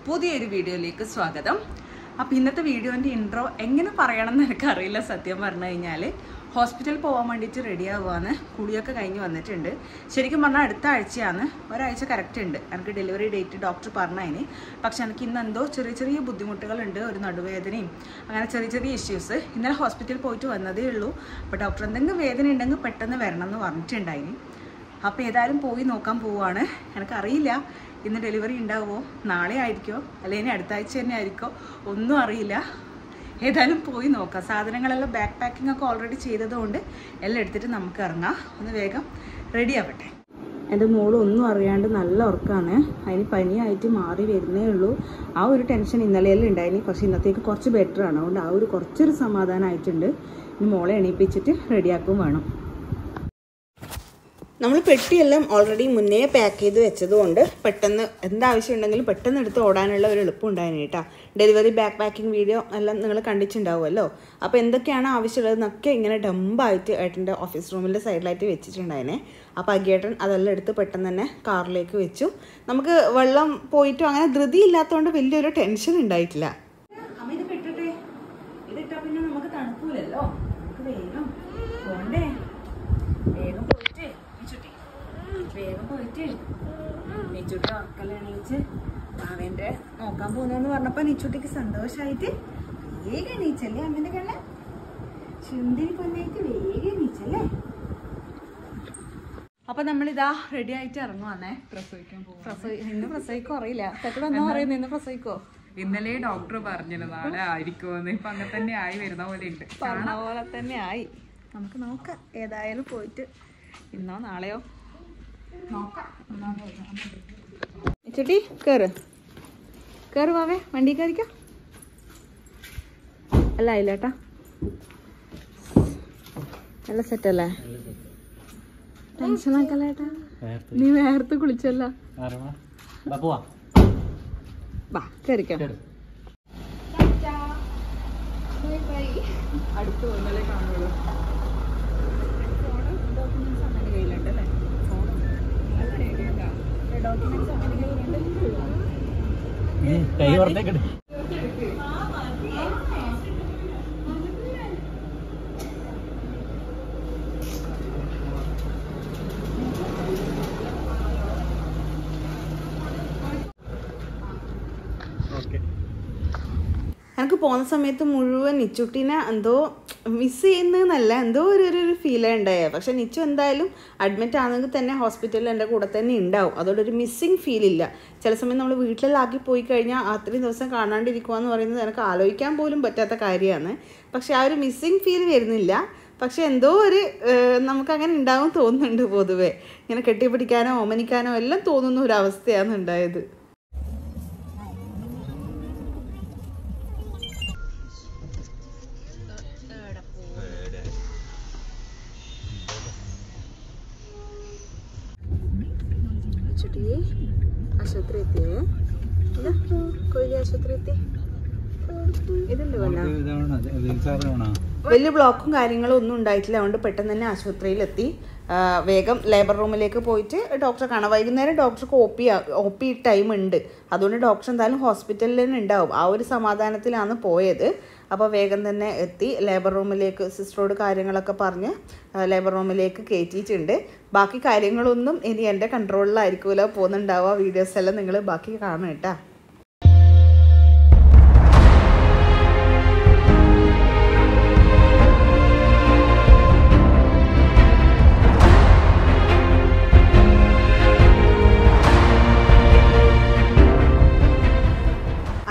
പുതിയൊരു വീഡിയോയിലേക്ക് സ്വാഗതം. അപ്പോൾ ഇന്നത്തെ വീഡിയോൻ്റെ ഇൻട്രോ എങ്ങനെ പറയണമെന്ന് എനിക്കറിയില്ല. സത്യം പറഞ്ഞു കഴിഞ്ഞാൽ ഹോസ്പിറ്റലിൽ പോകാൻ വേണ്ടിയിട്ട് റെഡി ആവുകയാണ്. കുളിയൊക്കെ കഴിഞ്ഞ് വന്നിട്ടുണ്ട്. ശരിക്കും പറഞ്ഞാൽ അടുത്ത ആഴ്ചയാണ്, ഒരാഴ്ച കറക്റ്റ് ഉണ്ട് എനിക്ക് ഡെലിവറി ഡേറ്റ് ഡോക്ടർ പറഞ്ഞതിന്. പക്ഷെ എനിക്ക് ഇന്ന് എന്തോ ചെറിയ ചെറിയ ബുദ്ധിമുട്ടുകളുണ്ട്, ഒരു നടുവേദനയും അങ്ങനെ ചെറിയ ചെറിയ ഇഷ്യൂസ്. ഇന്നലെ ഹോസ്പിറ്റലിൽ പോയിട്ട് വന്നതേ ഉള്ളൂ. അപ്പോൾ ഡോക്ടർ എന്തെങ്കിലും വേദന ഉണ്ടെങ്കിൽ പെട്ടെന്ന് വരണം എന്ന് പറഞ്ഞിട്ടുണ്ടായിന്. അപ്പോൾ ഏതായാലും പോയി നോക്കാൻ പോവുകയാണ്. എനിക്കറിയില്ല ഇന്ന് ഡെലിവറി ഉണ്ടാവുമോ, നാളെ ആയിരിക്കുമോ അല്ലെങ്കിൽ അടുത്ത ആഴ്ച തന്നെ ആയിരിക്കുമോ, ഒന്നും അറിയില്ല. ഏതായാലും പോയി നോക്കാം. സാധനങ്ങളെല്ലാം ബാക്ക് പാക്കിംഗ് ഒക്കെ ഓൾറെഡി ചെയ്തതുകൊണ്ട് എല്ലാം എടുത്തിട്ട് നമുക്ക് ഇറങ്ങാം. ഒന്ന് വേഗം റെഡി ആവട്ടെ. എൻ്റെ മോള് ഒന്നും അറിയാണ്ട് നല്ല ഉറക്കമാണ്. അതിന് പനിയായിട്ട് മാറി വരുന്നേ ഉള്ളൂ. ആ ഒരു ടെൻഷൻ ഇന്നലെയെല്ലാം ഉണ്ടായിന്. പക്ഷേ ഇന്നത്തേക്ക് കുറച്ച് ബെറ്ററാണ്. അതുകൊണ്ട് ആ ഒരു കുറച്ചൊരു സമാധാനമായിട്ടുണ്ട്. ഇനി മോളെ എണീപ്പിച്ചിട്ട് റെഡിയാക്കും വേണം. നമ്മൾ പെട്ടിയെല്ലാം ഓൾറെഡി മുന്നേ പാക്ക് ചെയ്ത് വെച്ചതുകൊണ്ട് പെട്ടെന്ന് എന്താവശ്യം ഉണ്ടെങ്കിലും പെട്ടെന്ന് എടുത്ത് ഓടാനുള്ള ഒരു എളുപ്പം ഉണ്ടായിരുന്നു കേട്ടോ. ഡെലിവറി ബാക്ക് പാക്കിംഗ് വീഡിയോ എല്ലാം നിങ്ങൾ കണ്ടിട്ടുണ്ടാവുമല്ലോ. അപ്പോൾ എന്തൊക്കെയാണ് ആവശ്യമുള്ളതെന്നൊക്കെ ഇങ്ങനെ ഡമ്പായിട്ട് ഏട്ടൻ്റെ ഓഫീസ് റൂമിൻ്റെ സൈഡിലായിട്ട് വെച്ചിട്ടുണ്ടായിരുന്നേ. അപ്പോൾ അഗേട്ടൻ അതെല്ലാം എടുത്ത് പെട്ടെന്ന് തന്നെ കാറിലേക്ക് വെച്ചു. നമുക്ക് വെള്ളം പോയിട്ടും അങ്ങനെ ധൃതി ഇല്ലാത്തതുകൊണ്ട് വലിയൊരു ടെൻഷൻ ഉണ്ടായിട്ടില്ല. അമ്മ ഇത് ഇട്ടിട്ടെ, ഇതിട്ടാൽ പിന്നെ നമുക്ക് തണുക്കൂലല്ലോ. നമുക്ക് വേഗം പോണ്ടേ, വേഗം പോയിട്ട് നിച്ചുട്ടി ഉറക്കെല്ലാം എണീച്ച് അവൻ്റെ നോക്കാൻ പോകുന്നെന്ന് പറഞ്ഞപ്പോൾ നിച്ചുട്ടിക്ക് സന്തോഷമായിട്ട് വേഗം എണീച്ചല്ലേ. അമ്മേൻ്റെ കണ്ണ ചുന്തിരി പൊന്നായിട്ട് വേഗം എണീച്ചല്ലേ. അപ്പൊ നമ്മളിതാ റെഡി ആയിട്ട് ഇറങ്ങുവാന്നേ. ഇന്ന് പ്രസവിക്കോ അറിയില്ല. തെക്കടൊന്നും പറയുന്നത് ഇന്ന് പ്രസവിക്കോ. ഇന്നലെ ഡോക്ടർ പറഞ്ഞത് നാളെ ആയിരിക്കുമെന്ന്. ഇപ്പൊ അങ്ങനെ തന്നെ ആയി വരുന്ന പോലെ ഉണ്ട്. പറഞ്ഞ പോലെ തന്നെ ആയി. നമുക്ക് നോക്കാം ഏതായാലും പോയിട്ട് ഇന്നോ നാളെയോ നോക്കാം. ചേട്ടി കേറ് കേറ് വാവേ, വണ്ടി കയറിക്കോ. അല്ല ഇല്ലേട്ടാ, നല്ല സെറ്റല്ലേ. ടെൻഷനാക്കല്ലേട്ടാ, നീ വേർത്ത് കുളിച്ചല്ല. വാ കയറിക്കോ. അടുത്ത് വന്നാലേ കാണുള്ളൂ. ഡോക്യുമെന്റ്സ് അങ്ങനെ കയ്യിലുണ്ടല്ലേ. ഡോക്യുമെന്റ്സ് അങ്ങനെ കയ്യിലുണ്ട്. എനിക്ക് പോകുന്ന സമയത്ത് മുഴുവൻ നിച്ചുട്ടിനെ എന്തോ മിസ് ചെയ്യുന്നതെന്നല്ല, എന്തോ ഒരു ഫീലേ ഉണ്ടായേ. പക്ഷെ നിച്ചു എന്തായാലും അഡ്മിറ്റ് ആണെങ്കിൽ തന്നെ ഹോസ്പിറ്റലിൽ എൻ്റെ കൂടെ തന്നെ ഉണ്ടാവും. അതുകൊണ്ടൊരു മിസ്സിങ് ഫീലില്ല. ചില സമയം നമ്മൾ വീട്ടിലാക്കി പോയി കഴിഞ്ഞാൽ അത്രയും ദിവസം കാണാണ്ടിരിക്കുക എന്ന് പറയുന്നത് എനിക്ക് ആലോചിക്കാൻ പോലും പറ്റാത്ത കാര്യമാണ്. പക്ഷെ ആ ഒരു മിസ്സിങ് ഫീൽ വരുന്നില്ല. പക്ഷെ എന്തോ ഒരു നമുക്കങ്ങനെ ഉണ്ടാവും തോന്നുന്നുണ്ട്. പൊതുവേ ഇങ്ങനെ കെട്ടിപ്പിടിക്കാനോ ഓമനിക്കാനോ എല്ലാം തോന്നുന്ന ഒരവസ്ഥയാണ് ഉണ്ടായത്. ആശുപത്രി എത്തിയേ, കൊല്ലി ആശുപത്രി എത്തി. ഇതല്ലേ വലിയ ബ്ലോക്കും കാര്യങ്ങളും ഒന്നും ഉണ്ടായിട്ടില്ല. അതുകൊണ്ട് പെട്ടെന്ന് തന്നെ ആശുപത്രിയിലെത്തി. വേഗം ലേബർ റൂമിലേക്ക് പോയിട്ട് ഡോക്ടറെ കാണാം. വൈകുന്നേരം ഡോക്ടർക്ക് ഒ പി ടൈം ഉണ്ട്. അതുകൊണ്ട് ഡോക്ടർ എന്തായാലും ഹോസ്പിറ്റലിൽ തന്നെ ഉണ്ടാവും. ആ ഒരു സമാധാനത്തിലാണ് പോയത്. അപ്പോൾ വേഗം തന്നെ എത്തി ലേബർ റൂമിലേക്ക്. സിസ്റ്ററോട് കാര്യങ്ങളൊക്കെ പറഞ്ഞ് ലേബർ റൂമിലേക്ക് കയറ്റിയിട്ടുണ്ട്. ബാക്കി കാര്യങ്ങളൊന്നും ഇനി എൻ്റെ കൺട്രോളിലായിരിക്കുമല്ലോ പോകുന്നുണ്ടാവുക. വീഡിയോസ് എല്ലാം നിങ്ങൾ ബാക്കി കാണും കേട്ടോ.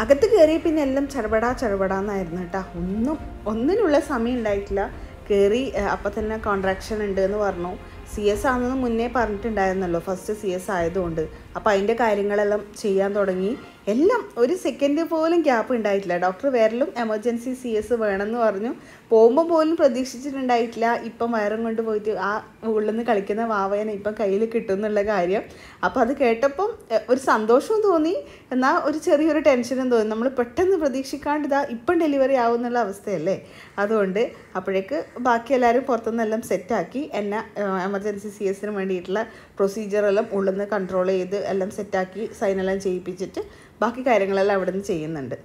അകത്ത് കയറി പിന്നെ എല്ലാം ചടപടാന്നായിരുന്നു കേട്ടോ. ഒന്നിനുള്ള സമയം ഉണ്ടായിട്ടില്ല. കയറി അപ്പം തന്നെ കോൺട്രാക്ഷൻ ഉണ്ട് എന്ന് പറഞ്ഞു. CS ആണെന്ന് മുന്നേ പറഞ്ഞിട്ടുണ്ടായിരുന്നല്ലോ, ഫസ്റ്റ് CS ആയതുകൊണ്ട്. അപ്പോൾ അതിൻ്റെ കാര്യങ്ങളെല്ലാം ചെയ്യാൻ തുടങ്ങി. എല്ലാം ഒരു സെക്കൻഡ് പോലും ഗ്യാപ്പ് ഉണ്ടായിട്ടില്ല. ഡോക്ടർ വേറെല്ലാം എമർജൻസി CS വേണമെന്ന് പറഞ്ഞു. പോകുമ്പോൾ പോലും പ്രതീക്ഷിച്ചിട്ടുണ്ടായിട്ടില്ല ഇപ്പം വയറും കൊണ്ട് പോയിട്ട് ആ ഉള്ളിൽ നിന്ന് കളിക്കുന്ന വാവയനെ ഇപ്പം കയ്യിൽ കിട്ടും എന്നുള്ള കാര്യം. അപ്പോൾ അത് കേട്ടപ്പം ഒരു സന്തോഷവും തോന്നി, എന്നാൽ ഒരു ചെറിയൊരു ടെൻഷനും തോന്നി. നമ്മൾ പെട്ടെന്ന് പ്രതീക്ഷിക്കാണ്ട് ഇതാ ഇപ്പം ഡെലിവറി ആവുന്നുള്ള അവസ്ഥയല്ലേ. അതുകൊണ്ട് അപ്പോഴേക്ക് ബാക്കി എല്ലാവരും പുറത്തുനിന്നെല്ലാം സെറ്റാക്കി എന്നെ എമർജൻസി CS വേണ്ടിയിട്ടുള്ള പ്രൊസീജിയറെല്ലാം ഉള്ളിൽ നിന്ന് കൺട്രോൾ ചെയ്ത് എല്ലാം സെറ്റാക്കി സൈനെല്ലാം ചെയ്യിപ്പിച്ചിട്ട് ബാക്കി കാര്യങ്ങളെല്ലാം അവിടെ നിന്ന് ചെയ്യുന്നുണ്ട്.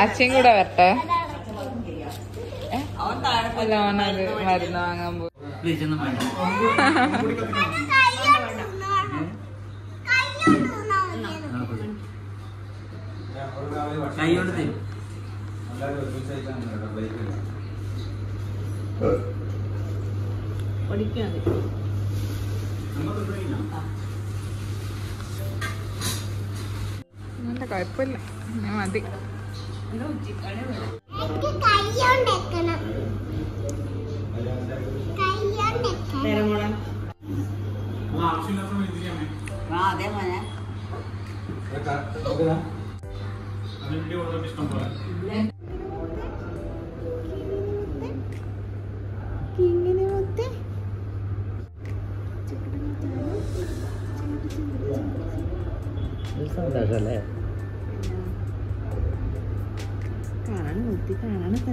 അച്ഛൻ കൂടെ വരട്ടെ. അല്ല ഓനത് മരുന്ന് വാങ്ങാൻ പോകും. കുഴപ്പമില്ല, മതി. അതെ മോനെ. സന്തോഷല്ലേ കാണാൻ മുത്തി കാണാനൊക്കെ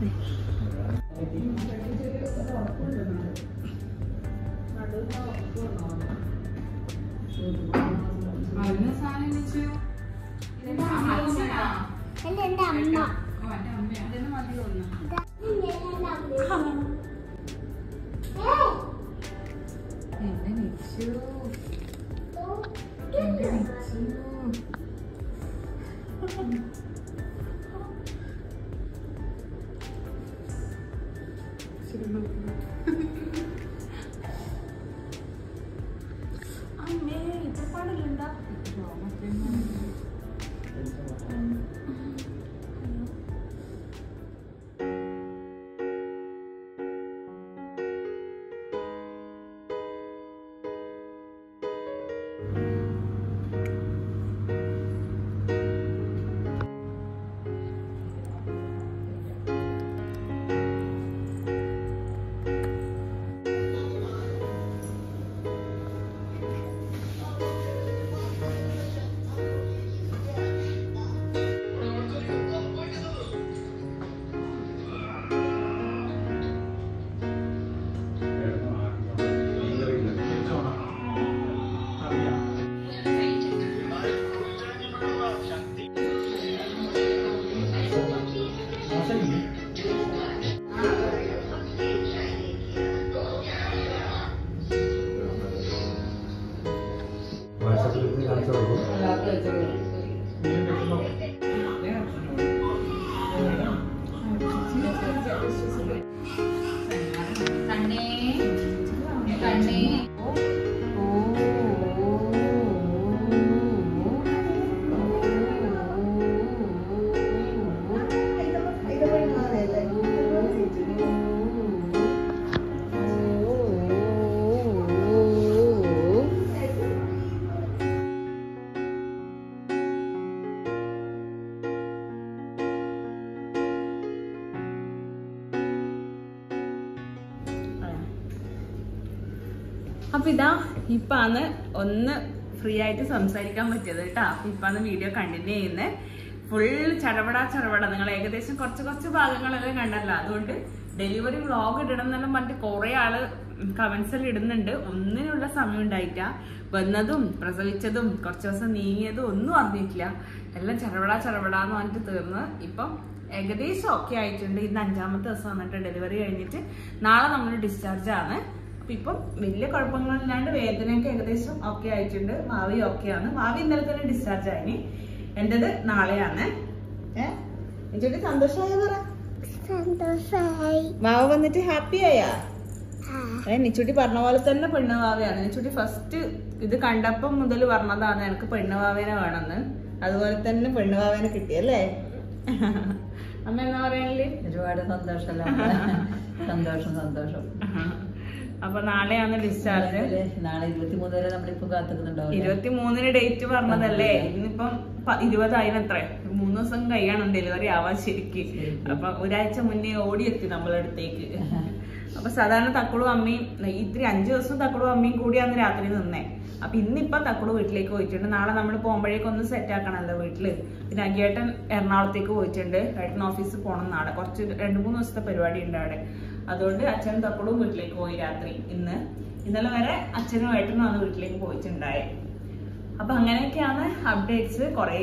അമ്മേ ഇപ്പൊ പാടില്ലണ്ടാ അപ്പൊ ഇതാ ഇപ്പാണ് ഒന്ന് ഫ്രീ ആയിട്ട് സംസാരിക്കാൻ പറ്റിയത് കേട്ടോ. അപ്പൊ ഇപ്പാണ് വീഡിയോ കണ്ടിന്യൂ ചെയ്യുന്നത്. ഫുൾ ചടപട നിങ്ങൾ ഏകദേശം കുറച്ച് ഭാഗങ്ങളെല്ലാം കണ്ടല്ലോ. അതുകൊണ്ട് ഡെലിവറി വ്ളോഗ് ഇടണം എന്നെല്ലാം പറഞ്ഞിട്ട് കുറെ ആള് കമന്റ്സിൽ ഇടുന്നുണ്ട്. ഒന്നിനുള്ള സമയം ഉണ്ടായിട്ട. വന്നതും പ്രസവിച്ചതും കുറച്ച് ദിവസം നീങ്ങിയതും ഒന്നും അറിഞ്ഞിട്ടില്ല. എല്ലാം ചടപടാന്ന് പറഞ്ഞിട്ട് തീർന്ന് ഇപ്പം ഏകദേശം ഓക്കെ ആയിട്ടുണ്ട്. ഇന്ന് 5ാമത്തെ ദിവസം വന്നിട്ട് ഡെലിവറി കഴിഞ്ഞിട്ട് നാളെ നമ്മൾ ഡിസ്ചാർജ് ആണ്. അപ്പൊ ഇപ്പം വലിയ കുഴപ്പങ്ങളില്ലാണ്ട് വേദനയൊക്കെ ഏകദേശം ഓക്കെ ആയിട്ടുണ്ട്. ഭാവി ഓക്കെയാണ്. ഭാവി ഇന്നലെ തന്നെ ഡിസ്ചാർജ് ആയി. എന്റേത് നാളെയാണ്. ചേച്ചി സന്തോഷമായ പറ. മാവ വന്നിട്ട് ഹാപ്പി ആയാ? നിച്ചൂട്ടി പറഞ്ഞ പോലെ തന്നെ പെണ്ണുവാവയാണ്. നിച്ചൂട്ടി ഫസ്റ്റ് ഇത് കണ്ടപ്പം മുതൽ പറഞ്ഞതാണ് എനിക്ക് പെണ്ണുവാവേനെ വേണമെന്ന്. അതുപോലെ തന്നെ പെണ്ണുവാവേനെ കിട്ടിയല്ലേ? അമ്മ എന്നാ പറയാനില്ലേ? ഒരുപാട് സന്തോഷം. അപ്പൊ നാളെയാണ് ഡിസ്ചാർജ്. നാളെ 23 വരെ നമ്മളിപ്പോ കാത്തിക്കുന്നുണ്ടാവും. 23 ഡേറ്റ് പറഞ്ഞതല്ലേ? ഇന്നിപ്പം 20 അത്രേ. 3 ദിവസം കഴിയണം ഡെലിവറി ആവാൻ ശരിക്ക്. അപ്പൊ ഒരാഴ്ച മുന്നേ ഓടിയെത്തി നമ്മളെ അടുത്തേക്ക്. അപ്പൊ സാധാരണ തക്കുളും അമ്മയും ഇത്തിരി 5 ദിവസം തക്കുളും അമ്മയും കൂടിയാണ് രാത്രി നിന്നേ. അപ്പൊ ഇന്നിപ്പം തക്കുളു വീട്ടിലേക്ക് പോയിട്ടുണ്ട്. നാളെ നമ്മൾ പോകുമ്പോഴേക്കും ഒന്ന് സെറ്റ് ആക്കണല്ലോ വീട്ടില്. പിന്നെ അഗിയേട്ടൻ എറണാകുളത്തേക്ക് പോയിട്ടുണ്ട്. ഏട്ടൻ ഓഫീസിൽ പോകണം നാളെ. കുറച്ച് 2-3 ദിവസത്തെ പരിപാടി ഉണ്ട് അവിടെ. അതുകൊണ്ട് അച്ഛനും തക്കുളും വീട്ടിലേക്ക് പോയി രാത്രി. ഇന്നലെ വരെ അച്ഛനും ഏട്ടനും ആണ് വീട്ടിലേക്ക് പോയിട്ടുണ്ടായേ. അപ്പൊ അങ്ങനെയൊക്കെയാണ് അപ്ഡേറ്റ്സ്. കുറേ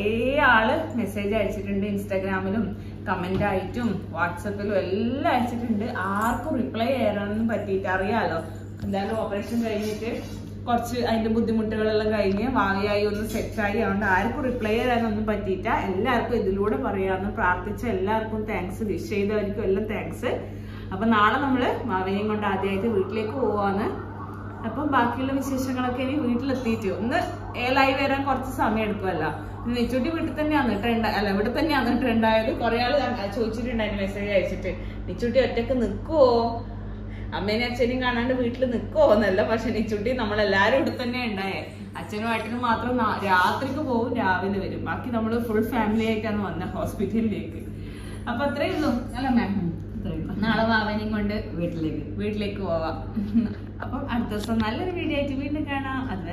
ആള് മെസ്സേജ് അയച്ചിട്ടുണ്ട്. ഇൻസ്റ്റാഗ്രാമിലും കമന്റ് ആയിട്ടും വാട്സപ്പിലും എല്ലാം അയച്ചിട്ടുണ്ട്. ആർക്കും റിപ്ലൈ ചെയ്യാനൊന്നും പറ്റിയിട്ട് അറിയാലോ. എന്തായാലും ഓപ്പറേഷൻ കഴിഞ്ഞിട്ട് കുറച്ച് അതിന്റെ ബുദ്ധിമുട്ടുകളെല്ലാം കഴിഞ്ഞ് ഭാവിയായി ഒന്ന് സെറ്റായി. അതുകൊണ്ട് ആർക്കും റിപ്ലൈ ചെയ്യാനൊന്നും പറ്റിയിട്ട. എല്ലാവർക്കും ഇതിലൂടെ പറയാന്ന് പ്രാർത്ഥിച്ച എല്ലാവർക്കും താങ്ക്സ്. വിഷ് ചെയ്തവർക്കും എല്ലാം താങ്ക്സ്. അപ്പൊ നാളെ നമ്മള് മാവേനെയും കൊണ്ട് ആദ്യമായിട്ട് വീട്ടിലേക്ക് പോവാന്ന്. അപ്പം ബാക്കിയുള്ള വിശേഷങ്ങളൊക്കെ ഇനി വീട്ടിലെത്തിയിട്ട് ഒന്ന് ഏലായി വരാൻ കുറച്ച് സമയം എടുക്കുമല്ലോ. നെച്ചൂട്ടി വീട്ടിൽ തന്നെയാണ് ഇവിടെ തന്നെയാണ് ഉണ്ടായത്. കുറെ ആള് ചോദിച്ചിട്ടുണ്ടായിരുന്നു മെസ്സേജ് അയച്ചിട്ട്, നെച്ചൂട്ടി ഒറ്റക്ക് നിൽക്കുവോ അമ്മേനെ അച്ഛനെയും കാണാണ്ട് വീട്ടിൽ നിൽക്കുമോന്നല്ല, പക്ഷെ നിച്ചുട്ടി നമ്മളെല്ലാരും ഇവിടെ തന്നെ ഉണ്ടായേ. അച്ഛനും ഏട്ടനും മാത്രം രാത്രിക്ക് പോകും, രാവിലെ വരും. ബാക്കി നമ്മള് ഫുൾ ഫാമിലി ആയിട്ടാണ് വന്ന ഹോസ്പിറ്റലിലേക്ക്. അപ്പൊ അത്രേ ഉള്ളൂ അല്ല മാം. നാളെ വാവനെയും കൊണ്ട് വീട്ടിലേക്ക് പോവാം. അപ്പം അടുത്ത ദിവസം നല്ലൊരു വീഡിയോ ആയിട്ട് വീണ്ടും കാണാം. അത്